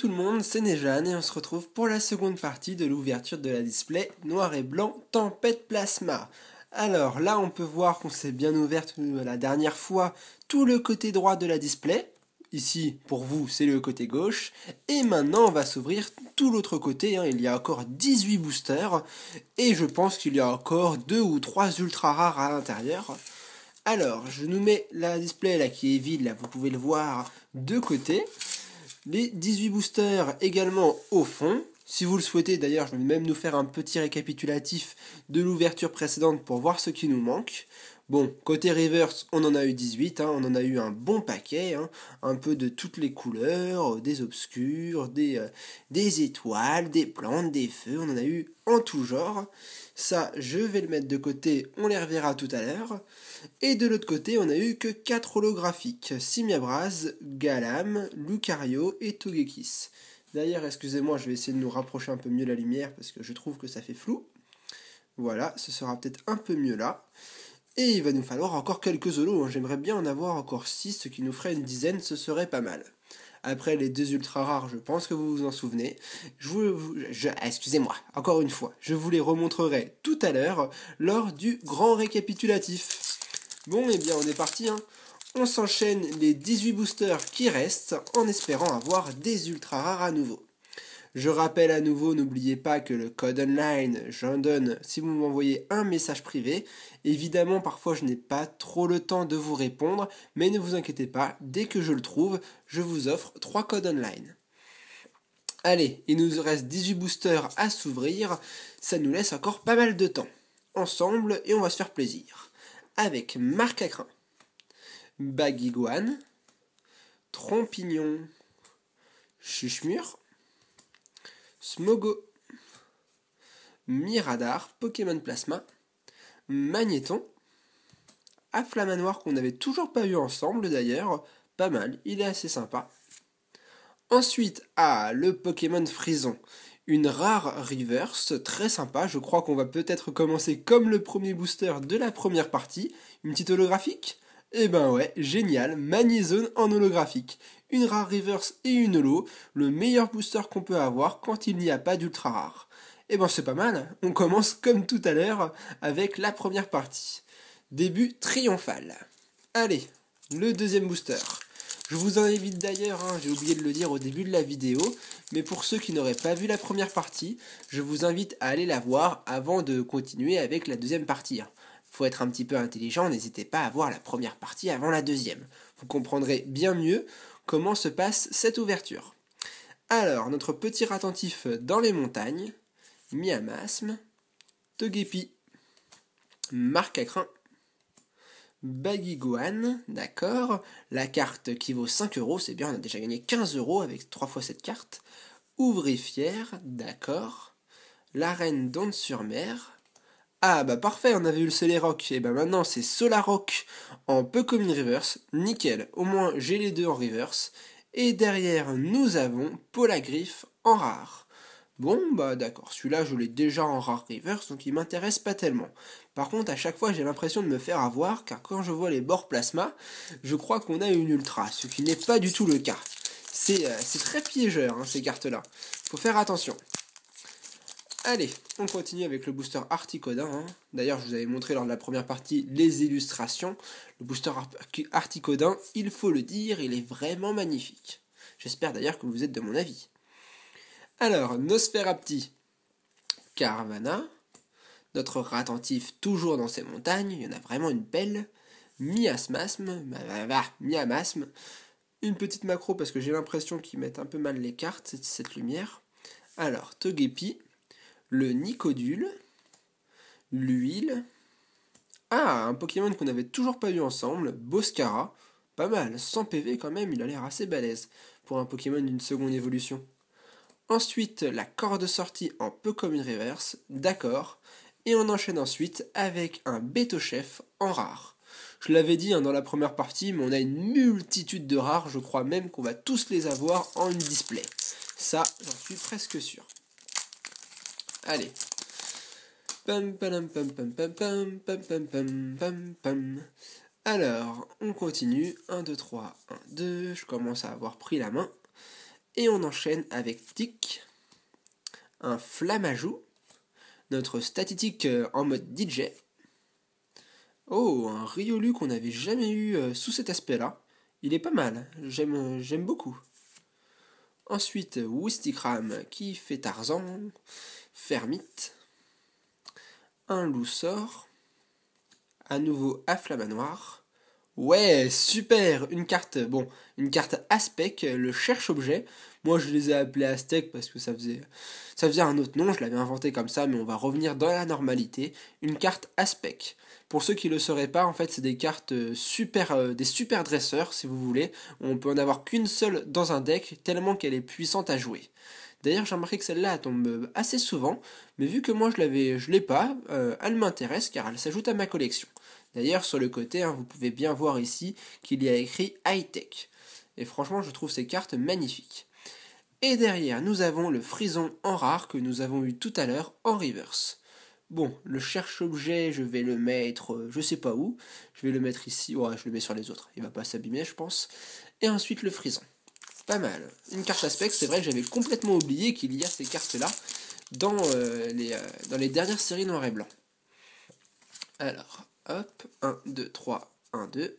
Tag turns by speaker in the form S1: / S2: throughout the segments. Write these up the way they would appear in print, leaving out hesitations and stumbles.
S1: tout le monde, c'est Nejan et on se retrouve pour la seconde partie de l'ouverture de la display noir et blanc Tempête Plasma. Alors là on peut voir qu'on s'est bien ouvert la dernière fois tout le côté droit de la display. Ici pour vous c'est le côté gauche. Et maintenant on va s'ouvrir tout l'autre côté, il y a encore 18 boosters. Et je pense qu'il y a encore 2 ou 3 ultra rares à l'intérieur. Alors je nous mets la display là qui est vide, là vous pouvez le voir de côté. Les 18 boosters également au fond. Si vous le souhaitez d'ailleurs, je vais même nous faire un petit récapitulatif de l'ouverture précédente pour voir ce qui nous manque. Bon, côté reverse, on en a eu 18, on en a eu un bon paquet, un peu de toutes les couleurs, des obscurs, des étoiles, des plantes, des feux, on en a eu en tout genre. Ça, je vais le mettre de côté, on les reverra tout à l'heure. Et de l'autre côté, on a eu que 4 holographiques, Simiabras, Galam, Lucario et Togekiss. D'ailleurs, excusez-moi, je vais essayer de nous rapprocher un peu mieux la lumière parce que je trouve que ça fait flou. Voilà, ce sera peut-être un peu mieux là. Et il va nous falloir encore quelques holos, j'aimerais bien en avoir encore 6, ce qui nous ferait une dizaine, ce serait pas mal. Après les 2 ultra rares, je pense que vous vous en souvenez. Excusez-moi, encore une fois, je vous les remontrerai tout à l'heure lors du grand récapitulatif. Bon, et bien on est parti, On s'enchaîne les 18 boosters qui restent en espérant avoir des ultra rares à nouveau. Je rappelle à nouveau, n'oubliez pas que le code online, j'en donne si vous m'envoyez un message privé. Évidemment, parfois je n'ai pas trop le temps de vous répondre, mais ne vous inquiétez pas, dès que je le trouve, je vous offre 3 codes online. Allez, il nous reste 18 boosters à s'ouvrir, ça nous laisse encore pas mal de temps. Ensemble, et on va se faire plaisir. Avec Marcacrin, Baguiguane, Trompignon, Chuchemur, Smogo, Miradar, Pokémon Plasma, Magnéton, Afflamanoir qu'on n'avait toujours pas eu ensemble d'ailleurs, pas mal, il est assez sympa. Ensuite, le Pokémon Frison, une rare reverse, très sympa, je crois qu'on va peut-être commencer comme le premier booster de la première partie, une petite holographique. Eh ben ouais, génial, Magnézone en holographique. Une rare reverse et une holo, le meilleur booster qu'on peut avoir quand il n'y a pas d'ultra rare. Eh ben c'est pas mal, on commence comme tout à l'heure avec la première partie. Début triomphal. Allez, le deuxième booster. Je vous en invite d'ailleurs, j'ai oublié de le dire au début de la vidéo, mais pour ceux qui n'auraient pas vu la première partie, je vous invite à aller la voir avant de continuer avec la deuxième partie. Faut être un petit peu intelligent, n'hésitez pas à voir la première partie avant la deuxième. Vous comprendrez bien mieux comment se passe cette ouverture. Alors, notre petit attentif dans les montagnes, Miamasme, Togepi, Marcacrin, Baguiguane, d'accord. La carte qui vaut 5€, c'est bien, on a déjà gagné 15€ avec 3 fois cette carte. Ouvrifière, d'accord. La reine d'Onde-sur-Mer. Ah bah parfait, on avait eu le Solerock, et bah maintenant c'est Solarock en Pokémon Reverse, nickel, au moins j'ai les deux en Reverse. Et derrière nous avons Polagriff en rare. Bon bah d'accord, celui-là je l'ai déjà en rare Reverse, donc il m'intéresse pas tellement. Par contre à chaque fois j'ai l'impression de me faire avoir, car quand je vois les bords plasma, je crois qu'on a une ultra, ce qui n'est pas du tout le cas. C'est très piégeur ces cartes-là, faut faire attention. Allez, on continue avec le booster Articodin. D'ailleurs, je vous avais montré lors de la première partie les illustrations. Le booster Articodin, il faut le dire, il est vraiment magnifique. J'espère d'ailleurs que vous êtes de mon avis. Alors, Nosferapti, Caravana, notre ratentif toujours dans ces montagnes, il y en a vraiment une belle. Miasmasme, Miamasme, une petite macro parce que j'ai l'impression qu'ils mettent un peu mal les cartes, cette lumière. Alors, Togepi, le Nicodule, l'huile. Un Pokémon qu'on n'avait toujours pas eu ensemble, Boscara. Pas mal, 100 PV quand même, il a l'air assez balèze pour un Pokémon d'une seconde évolution. Ensuite, la corde sortie en Pokémon Reverse, d'accord. Et on enchaîne ensuite avec un Betochef en rare. Je l'avais dit dans la première partie, mais on a une multitude de rares, je crois même qu'on va tous les avoir en une display. Ça, j'en suis presque sûr. Allez. Alors, on continue. 1, 2, 3, 1, 2. Je commence à avoir pris la main. Et on enchaîne avec Tic, un Flamajou, notre statistique en mode DJ. Oh, un Riolu qu'on n'avait jamais eu sous cet aspect-là. Il est pas mal, j'aime beaucoup. Ensuite, Wistikram qui fait Tarzan, Fermite, un Loussor, à nouveau à Flamanoir. Ouais, super, une carte Aspec, le cherche-objet. Moi je les ai appelés Aztec parce que ça faisait un autre nom, je l'avais inventé comme ça, mais on va revenir dans la normalité. Une carte Aspec. Pour ceux qui ne le sauraient pas, en fait, c'est des cartes des super dresseurs, si vous voulez. On peut en avoir qu'une seule dans un deck, tellement qu'elle est puissante à jouer. D'ailleurs, j'ai remarqué que celle-là elle tombe assez souvent, mais vu que moi je l'ai pas, elle m'intéresse car elle s'ajoute à ma collection. D'ailleurs, sur le côté, hein, vous pouvez bien voir ici qu'il y a écrit High Tech. Et franchement, je trouve ces cartes magnifiques. Et derrière, nous avons le Frison en rare que nous avons eu tout à l'heure en reverse. Bon, le cherche-objet, je vais le mettre, je sais pas où. Je vais le mettre ici, ouais, je le mets sur les autres. Il va pas s'abîmer, je pense. Et ensuite, le Frison. Pas mal. Une carte aspect, c'est vrai, j'avais complètement oublié qu'il y a ces cartes-là dans les dernières séries noir et blanc. Alors, hop, 1, 2, 3, 1, 2.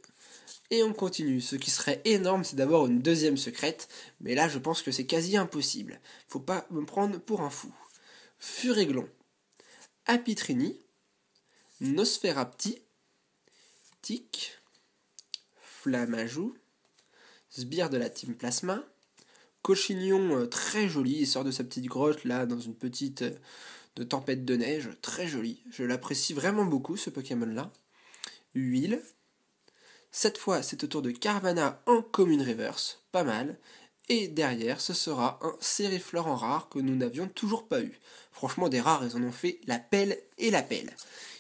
S1: Et on continue. Ce qui serait énorme, c'est d'avoir une deuxième secrète. Mais là, je pense que c'est quasi impossible. Faut pas me prendre pour un fou. Furéglon, Apitrini, Nosferapti, Tic, Flamajou, Sbire de la Team Plasma, Cochignon très joli, il sort de sa petite grotte là dans une petite de tempête de neige, très joli. Je l'apprécie vraiment beaucoup ce Pokémon là. Huile. Cette fois c'est au tour de Carvanha en commune reverse, pas mal. Et derrière ce sera un Sériflore en rare que nous n'avions toujours pas eu. Franchement des rares ils en ont fait la pelle et la pelle.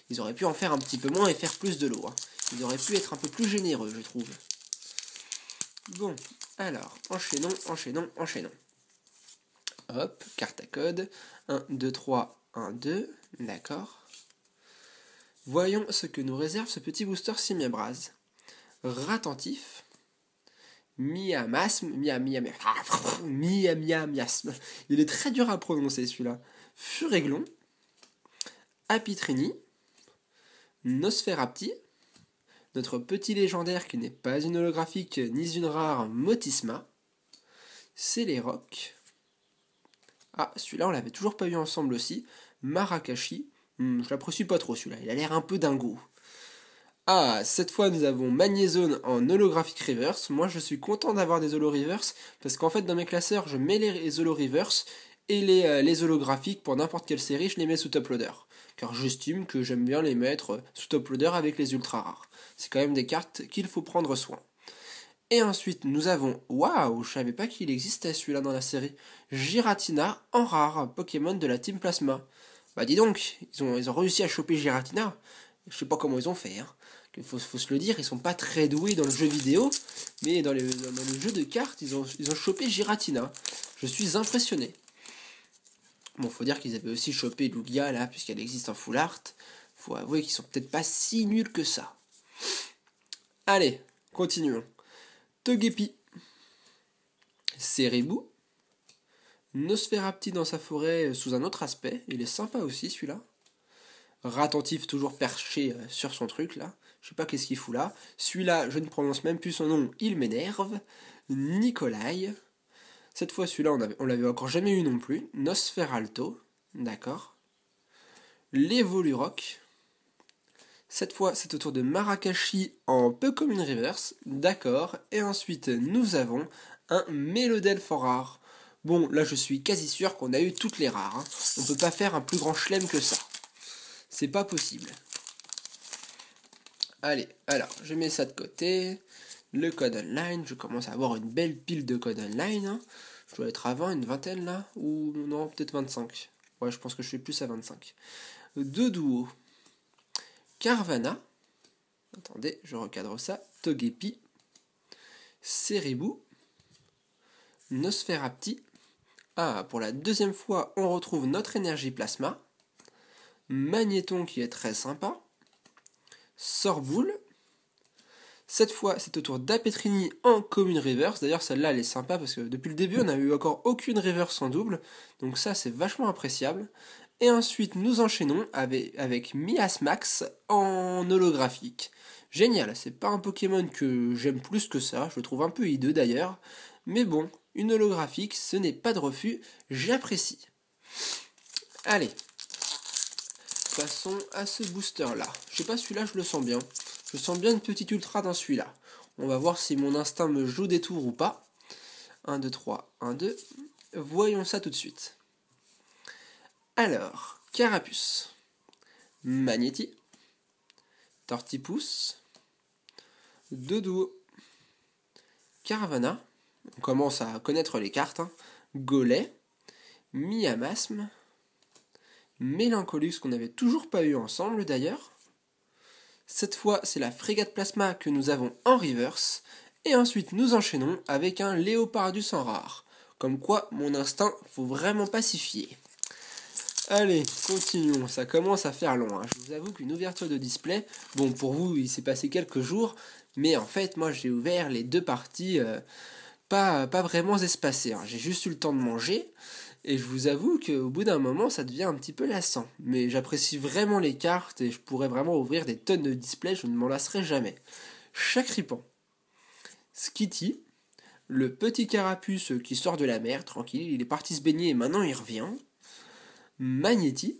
S1: Ils auraient pu en faire un petit peu moins et faire plus de lot. Hein. Ils auraient pu être un peu plus généreux je trouve. Bon, alors, enchaînons. Hop, carte à code. 1, 2, 3, 1, 2. D'accord. Voyons ce que nous réserve ce petit booster Simiabraz. Ratentif. Miamasme. Miasme. Il est très dur à prononcer celui-là. Furéglon. Apitrini. Nosferapti. Notre petit légendaire qui n'est pas une holographique ni une rare Motisma. Céléroc. Ah, celui-là on l'avait toujours pas eu ensemble aussi. Marakashi. Je l'apprécie pas trop celui-là, il a l'air un peu dingo. Ah, cette fois nous avons Magnézone en holographic reverse. Moi je suis content d'avoir des holo reverse parce qu'en fait dans mes classeurs je mets les holo reverse et les holographiques pour n'importe quelle série je les mets sous top loader. Car j'estime que j'aime bien les mettre sous top loader avec les ultra rares. C'est quand même des cartes qu'il faut prendre soin. Et ensuite, nous avons... Waouh, je savais pas qu'il existait celui-là dans la série. Giratina en rare, Pokémon de la Team Plasma. Bah dis donc, ils ont réussi à choper Giratina. Je sais pas comment ils ont fait. Hein. Faut se le dire, ils sont pas très doués dans le jeu vidéo. Mais dans le jeu de cartes, ils ont chopé Giratina. Je suis impressionné. Bon, faut dire qu'ils avaient aussi chopé Lugia, là, puisqu'elle existe en full art. Faut avouer qu'ils sont peut-être pas si nuls que ça. Allez, continuons. Togepi, Ceribou, Nosferapti dans sa forêt sous un autre aspect, il est sympa aussi celui-là. Ratentif toujours perché sur son truc là, je sais pas qu'est-ce qu'il fout là. Celui-là, je ne prononce même plus son nom, il m'énerve. Nikolai, cette fois celui-là on l'avait encore jamais eu non plus. Nosferalto, d'accord. L'Evolurock. Cette fois, c'est au tour de Marakashi en peu comme une reverse. D'accord. Et ensuite, nous avons un Mélodelphe en rare. Bon, là, je suis quasi sûr qu'on a eu toutes les rares. Hein. On peut pas faire un plus grand chelem que ça. C'est pas possible. Allez, alors, je mets ça de côté. Le code online. Je commence à avoir une belle pile de code online. Hein. Je dois être à 20, une vingtaine là. Ou non, peut-être 25. Ouais, je pense que je suis plus à 25. Deux duos. Carvanha, attendez, je recadre ça, Togepi, Ceribou, Nosferapti. Ah, pour la deuxième fois, on retrouve notre énergie plasma, Magnéton qui est très sympa, Sorboule, Cette fois, c'est au tour d'Apetrini en commune reverse. D'ailleurs, celle-là, elle est sympa parce que depuis le début, on n'a eu encore aucune reverse en double. Donc ça, c'est vachement appréciable. Et ensuite, nous enchaînons avec Miasmax en holographique. Génial, c'est pas un Pokémon que j'aime plus que ça, je le trouve un peu hideux d'ailleurs. Mais bon, une holographique, ce n'est pas de refus, j'apprécie. Allez, passons à ce booster-là. Je sais pas, celui-là, je le sens bien. Je sens bien une petite ultra dans celui-là. On va voir si mon instinct me joue des tours ou pas. 1, 2, 3, 1, 2. Voyons ça tout de suite. Alors, Carapuce, Magnéti, Tortipousse, Doduo, Caravana, on commence à connaître les cartes, hein. Golem, Miamasme, Mélancolux qu'on n'avait toujours pas eu ensemble d'ailleurs. Cette fois, c'est la Frégate Plasma que nous avons en reverse. Et ensuite, nous enchaînons avec un Léopardus en rare. Comme quoi, mon instinct, faut vraiment pas s'y fier. Allez, continuons, ça commence à faire long. Hein. Je vous avoue qu'une ouverture de display, bon pour vous il s'est passé quelques jours, mais en fait moi j'ai ouvert les deux parties pas vraiment espacées. Hein. J'ai juste eu le temps de manger, et je vous avoue qu'au bout d'un moment ça devient un petit peu lassant. Mais j'apprécie vraiment les cartes, et je pourrais vraiment ouvrir des tonnes de displays, je ne m'en lasserai jamais. Chakripan, Skitty, le petit carapuce qui sort de la mer, tranquille, il est parti se baigner et maintenant il revient. Magnéti,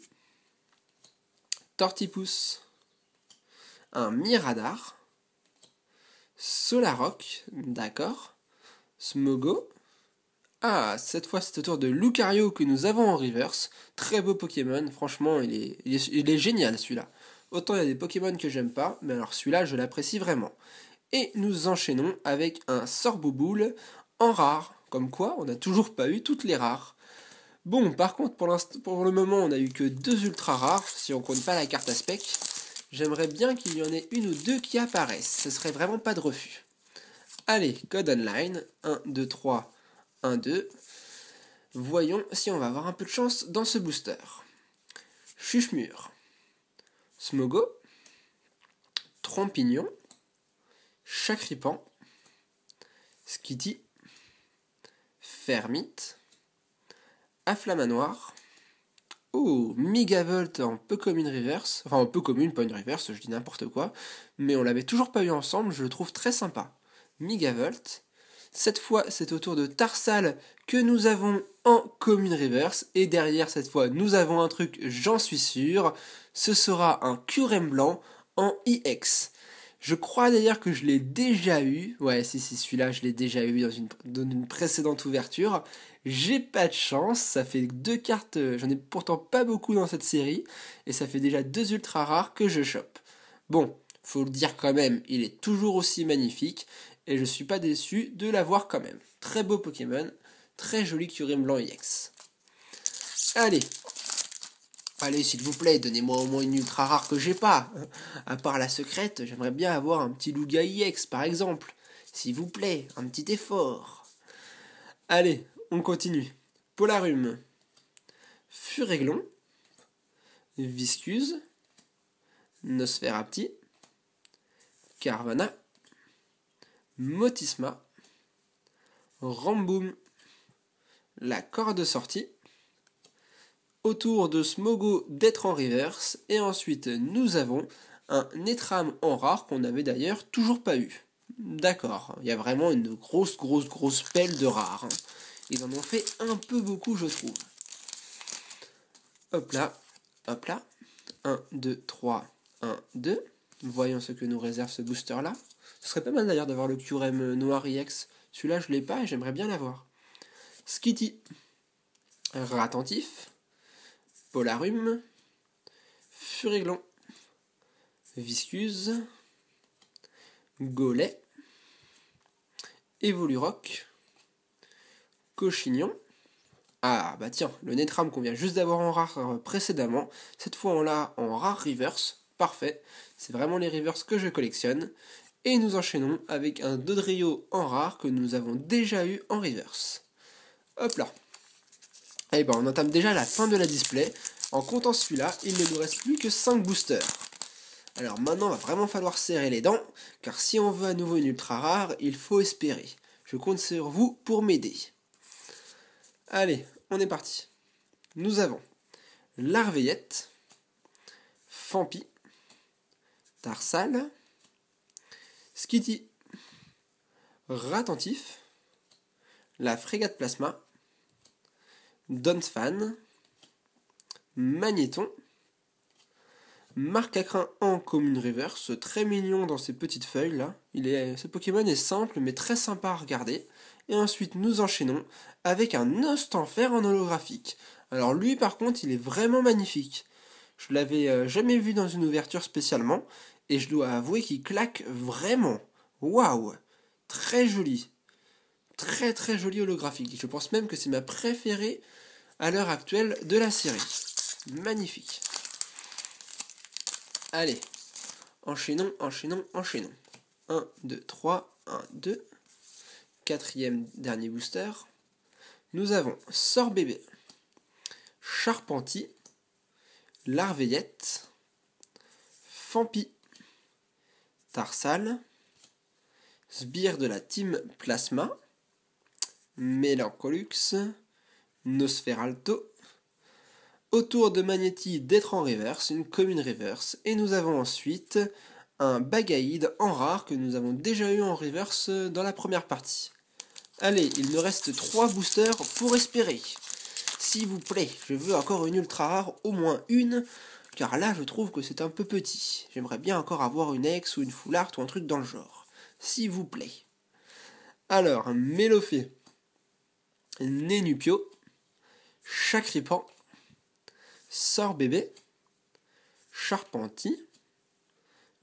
S1: Tortipousse, un Miradar, Solarock, d'accord, Smogo, cette fois c'est au tour de Lucario que nous avons en reverse, très beau Pokémon, franchement il est génial celui-là. Autant il y a des Pokémon que j'aime pas, mais alors celui-là je l'apprécie vraiment. Et nous enchaînons avec un Sorbouboule en rare, comme quoi on n'a toujours pas eu toutes les rares. Bon, par contre, pour le moment, on n'a eu que 2 ultra rares, si on compte pas la carte aspect. J'aimerais bien qu'il y en ait une ou deux qui apparaissent, ce serait vraiment pas de refus. Allez, code online, 1, 2, 3, 1, 2. Voyons si on va avoir un peu de chance dans ce booster. Chuchemur, Smogo, Trompignon, Chakripan, Skitty, Fermite, Afflamanoir, Megavolt en peu commune reverse, enfin en peu commune, pas une reverse, je dis n'importe quoi, mais on l'avait toujours pas eu ensemble, je le trouve très sympa. Megavolt, cette fois c'est au tour de Tarsal que nous avons en commune reverse, et derrière cette fois nous avons un truc, j'en suis sûr, ce sera un Kyurem blanc en EX. Je crois d'ailleurs que je l'ai déjà eu. Ouais, si, celui-là, je l'ai déjà eu dans une précédente ouverture. J'ai pas de chance, ça fait 2 cartes, j'en ai pourtant pas beaucoup dans cette série, et ça fait déjà 2 ultra rares que je chope. Bon, faut le dire quand même, il est toujours aussi magnifique, et je suis pas déçu de l'avoir quand même. Très beau Pokémon, très joli Kyurem blanc EX. Allez, s'il vous plaît, donnez-moi au moins une ultra rare que j'ai pas. À part la secrète, j'aimerais bien avoir un petit Lugia EX, par exemple. S'il vous plaît, un petit effort. Allez, on continue. Polarum, Furéglon, Viscuse, Nosferapti, Carvana, Motisma, Ramboom, la corde sortie, autour de Smogo d'être en reverse, et ensuite nous avons un Netram en rare qu'on n'avait d'ailleurs toujours pas eu. D'accord, il y a vraiment une grosse pelle de rares. Hein. Ils en ont fait un peu beaucoup je trouve. Hop là, 1, 2, 3, 1, 2. Voyons ce que nous réserve ce booster là. Ce serait pas mal d'ailleurs d'avoir le Kyurem noir EX. Celui-là je l'ai pas et j'aimerais bien l'avoir. Skitty, Ratentif, Polarum, Furéglon, Viscuse, Golem, Evolurock, Cochignon. Ah bah tiens, le Netram qu'on vient juste d'avoir en rare précédemment, cette fois on l'a en rare reverse, parfait, c'est vraiment les reverse que je collectionne. Et nous enchaînons avec un Dodrio en rare que nous avons déjà eu en reverse. Hop là. Et ben on entame déjà la fin de la display. En comptant celui-là, il ne nous reste plus que 5 boosters. Alors maintenant, va vraiment falloir serrer les dents, car si on veut à nouveau une ultra rare, il faut espérer. Je compte sur vous pour m'aider. Allez, on est parti. Nous avons Larveillette, Fampi, Tarsal, Skitty, Ratentif, la Frégate Plasma, Donphan, Magnéton, Marcacrin en commune reverse, très mignon dans ses petites feuilles là. Ce Pokémon est simple mais très sympa à regarder. Et ensuite nous enchaînons avec un Ostenfer en holographique. Alors lui par contre il est vraiment magnifique. Je l'avais jamais vu dans une ouverture spécialement et je dois avouer qu'il claque vraiment. Waouh, très joli. Très très joli holographique. Je pense même que c'est ma préférée à l'heure actuelle de la série. Magnifique. Allez, enchaînons. 1, 2, 3, 1, 2. Quatrième dernier booster. Nous avons Sorbébé, Charpentier, Larveillette, Fampi, Tarsal, Sbire de la Team Plasma, Mélancolux, Nosferalto, autour de Magnéti d'être en reverse, une commune reverse, et nous avons ensuite un Bagaïde en rare que nous avons déjà eu en reverse dans la première partie. Allez, il me reste 3 boosters pour espérer. S'il vous plaît, je veux encore une ultra rare, au moins une, car là je trouve que c'est un peu petit. J'aimerais bien encore avoir une ex ou une full art ou un truc dans le genre. S'il vous plaît. Alors, Mélofée, Nénupio, Chakripan, Sorbébé, Charpenti,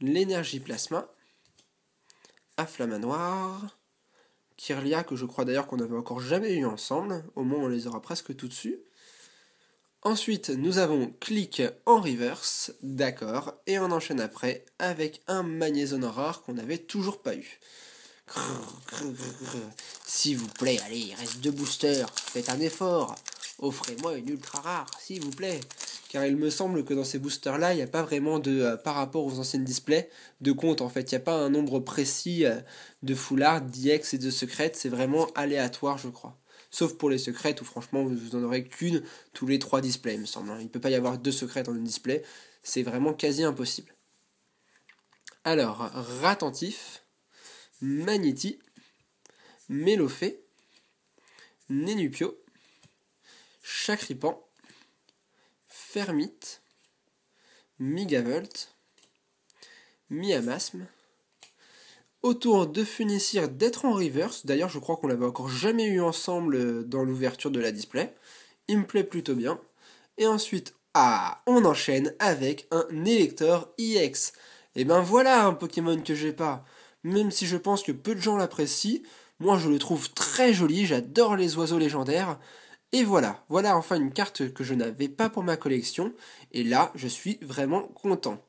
S1: l'énergie plasma, Afflamanoir, Kirlia, que je crois d'ailleurs qu'on n'avait encore jamais eu ensemble, au moins on les aura presque tout dessus. Ensuite, nous avons Click en reverse, d'accord, et on enchaîne après avec un Magnézone rare qu'on n'avait toujours pas eu. S'il vous plaît, allez, il reste 2 boosters, faites un effort, offrez-moi une ultra rare, s'il vous plaît. Car il me semble que dans ces boosters-là, il n'y a pas vraiment de, par rapport aux anciennes displays, de compte en fait. Il n'y a pas un nombre précis de full art, d'IX et de secrètes, c'est vraiment aléatoire, je crois. Sauf pour les secrètes où franchement vous en aurez qu'une tous les 3 displays, il me semble. Il ne peut pas y avoir 2 secrètes en un display, c'est vraiment quasi impossible. Alors, Ratentif, Magnéti, Mélofée, Nénupio, Chakripan, Fermite, Migavolt, Miamasme, autour de Funicir d'être en reverse. D'ailleurs, je crois qu'on l'avait encore jamais eu ensemble dans l'ouverture de la display. Il me plaît plutôt bien. Et ensuite, on enchaîne avec un Élector EX. Et ben voilà un Pokémon que j'ai pas. Même si je pense que peu de gens l'apprécient, moi je le trouve très joli, j'adore les oiseaux légendaires. Et voilà enfin une carte que je n'avais pas pour ma collection. Et là, je suis vraiment content.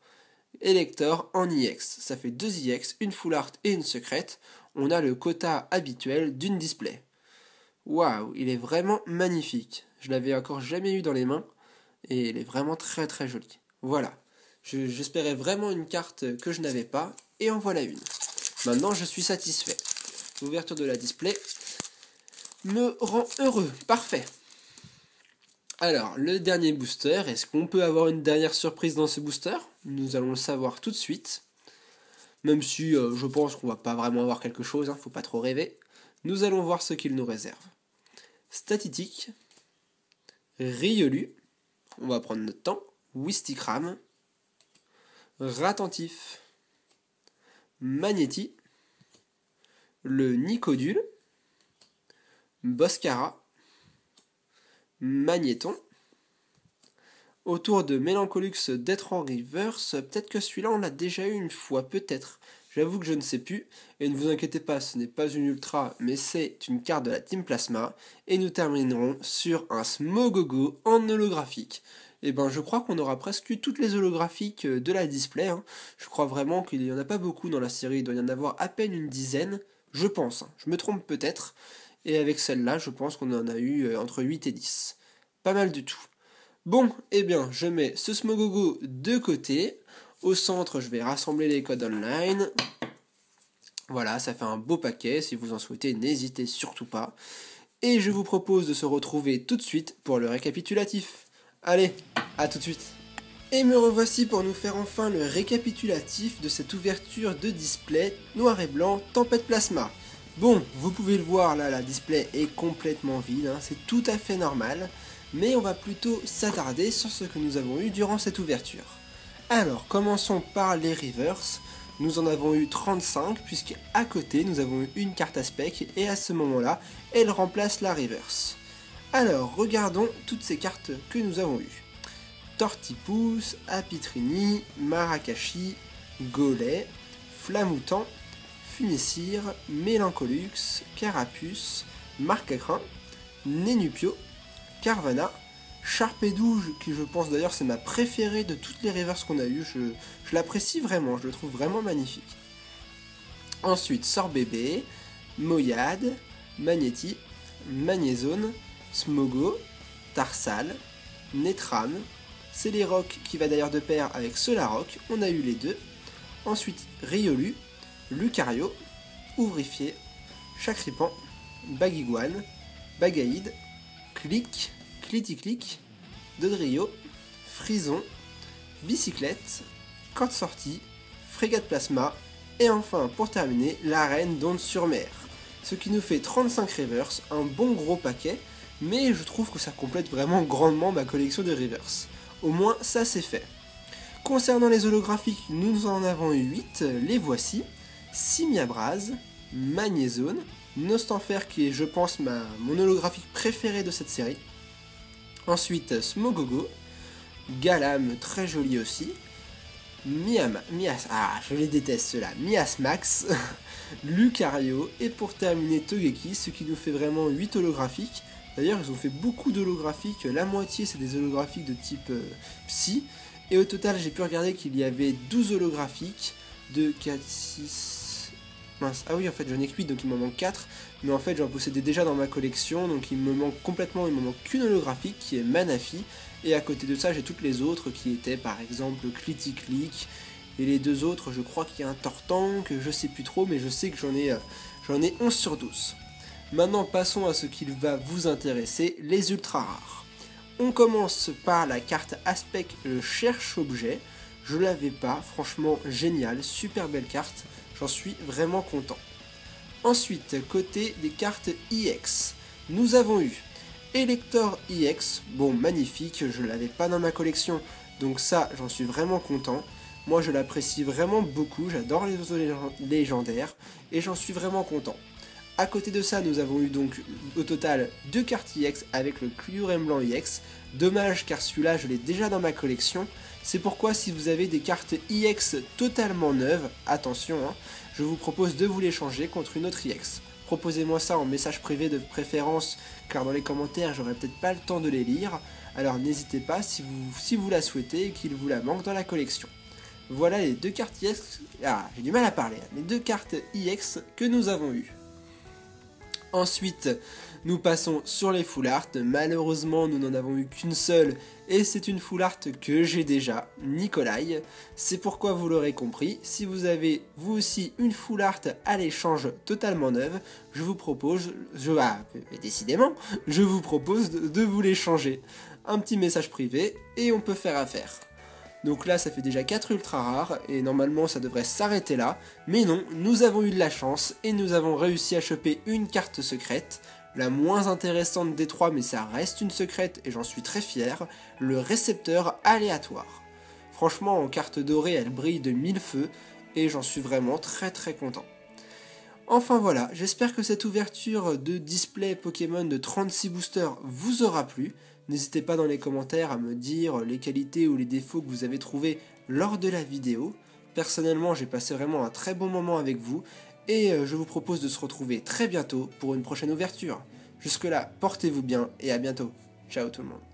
S1: Elector en EX. Ça fait 2 EX, une full art et une secrète. On a le quota habituel d'une display. Waouh, il est vraiment magnifique. Je l'avais encore jamais eu dans les mains. Et il est vraiment très très joli. Voilà. J'espérais vraiment une carte que je n'avais pas. Et en voilà une. Maintenant, je suis satisfait. L'ouverture de la display me rend heureux. Parfait. Alors, le dernier booster, est-ce qu'on peut avoir une dernière surprise dans ce booster? Nous allons le savoir tout de suite. Même si je pense qu'on va pas vraiment avoir quelque chose, faut pas trop rêver. Nous allons voir ce qu'il nous réserve. Statistique, Riolu, on va prendre notre temps, Wistikram, Ratentif, Magnéti, le Nicodule, Boscara, Magnéton, autour de Mélancolux d'être en reverse, peut-être que celui-là on l'a déjà eu une fois, peut-être. J'avoue que je ne sais plus, et ne vous inquiétez pas, ce n'est pas une ultra, mais c'est une carte de la Team Plasma, et nous terminerons sur un Smogogo en holographique. Et ben je crois qu'on aura presque eu toutes les holographiques de la display, Je crois vraiment qu'il n'y en a pas beaucoup dans la série, il doit y en avoir à peine une dizaine, je pense, je me trompe peut-être, et avec celle-là, je pense qu'on en a eu entre 8 et 10. Pas mal du tout. Bon, eh bien, je mets ce Smogogo de côté. Au centre, je vais rassembler les codes online. Voilà, ça fait un beau paquet. Si vous en souhaitez, n'hésitez surtout pas. Et je vous propose de se retrouver tout de suite pour le récapitulatif. Allez, à tout de suite. Et me revoici pour nous faire enfin le récapitulatif de cette ouverture de display noir et blanc Tempête Plasma. Bon, vous pouvez le voir là, la display est complètement vide, hein, c'est tout à fait normal, mais on va plutôt s'attarder sur ce que nous avons eu durant cette ouverture. Alors, commençons par les reverse. Nous en avons eu 35, puisque à côté nous avons eu une carte aspect, et à ce moment-là, elle remplace la reverse. Alors, regardons toutes ces cartes que nous avons eues. Tortipousse, Apitrini, Marakashi, Golay, Flamoutant, Funessir, Mélancolux, Carapuce, Marcacrin, Nénupio, Carvana, Charpédouge, qui je pense d'ailleurs c'est ma préférée de toutes les reverses qu'on a eues, je l'apprécie vraiment, je le trouve vraiment magnifique. Ensuite, Sorbébé, Moyade, Magnéti, Magnézone, Smogo, Tarsal, Netram, Céléroc qui va d'ailleurs de pair avec Solaroc, on a eu les deux. Ensuite, Riolu, Lucario, Ouvrifié, Chacripan, Baguiguane, Bagaïde, Clic, Cliticlic, Dodrio, Frison, Bicyclette, Corde Sortie, Frégate Plasma, et enfin pour terminer, la Reine d'Onde sur Mer. Ce qui nous fait 35 reverse, un bon gros paquet, mais je trouve que ça complète vraiment grandement ma collection de reverse. Au moins ça c'est fait. Concernant les holographiques, nous en avons eu 8, les voici. Simiabraz, Magnézone, Nostanfer qui est je pense mon holographique préféré de cette série. Ensuite Smogogo, Galam très joli aussi. Je les déteste ceux-là, Miasmax, Lucario et pour terminer Togekiss, ce qui nous fait vraiment 8 holographiques. D'ailleurs ils ont fait beaucoup d'holographiques, la moitié c'est des holographiques de type Psy. Et au total j'ai pu regarder qu'il y avait 12 holographiques, 2, 4, 6... Mince, ah oui en fait j'en ai que 8 donc il m'en manque 4. Mais en fait j'en possédais déjà dans ma collection donc il me manque qu'une holographique qui est Manafi. Et à côté de ça j'ai toutes les autres qui étaient par exemple Cliticlic. Et les deux autres je crois qu'il y a un Tortank, je sais plus trop mais je sais que j'en ai 11 sur 12. Maintenant passons à ce qui va vous intéresser, les ultra rares. On commence par la carte Aspect, le cherche-objet. Je l'avais pas, franchement génial, super belle carte, j'en suis vraiment content. Ensuite, côté des cartes EX, nous avons eu Elector EX, bon magnifique, je l'avais pas dans ma collection, donc ça j'en suis vraiment content. Moi je l'apprécie vraiment beaucoup, j'adore les oiseaux légendaires, et j'en suis vraiment content. A côté de ça, nous avons eu donc au total 2 cartes EX avec le Kyurem blanc EX. Dommage car celui-là je l'ai déjà dans ma collection. C'est pourquoi si vous avez des cartes EX totalement neuves, attention, hein, je vous propose de vous les changer contre une autre EX. Proposez-moi ça en message privé de préférence car dans les commentaires j'aurai peut-être pas le temps de les lire. Alors n'hésitez pas si vous la souhaitez et qu'il vous la manque dans la collection. Voilà les 2 cartes EX, j'ai du mal à parler, les 2 cartes EX que nous avons eues. Ensuite, nous passons sur les full art. Malheureusement, nous n'en avons eu qu'une seule et c'est une full art que j'ai déjà, Nikolai. C'est pourquoi vous l'aurez compris, si vous avez vous aussi une full art à l'échange totalement neuve, je vous propose, décidément, je vous propose de vous l'échanger. Un petit message privé et on peut faire affaire. Donc là ça fait déjà 4 ultra rares et normalement ça devrait s'arrêter là. Mais non, nous avons eu de la chance et nous avons réussi à choper une carte secrète. La moins intéressante des 3 mais ça reste une secrète et j'en suis très fier. Le récepteur aléatoire. Franchement en carte dorée elle brille de 1000 feux et j'en suis vraiment très content. Enfin voilà, j'espère que cette ouverture de display Pokémon de 36 boosters vous aura plu. N'hésitez pas dans les commentaires à me dire les qualités ou les défauts que vous avez trouvés lors de la vidéo. Personnellement, j'ai passé vraiment un très bon moment avec vous et je vous propose de se retrouver très bientôt pour une prochaine ouverture. Jusque là, portez-vous bien et à bientôt. Ciao tout le monde.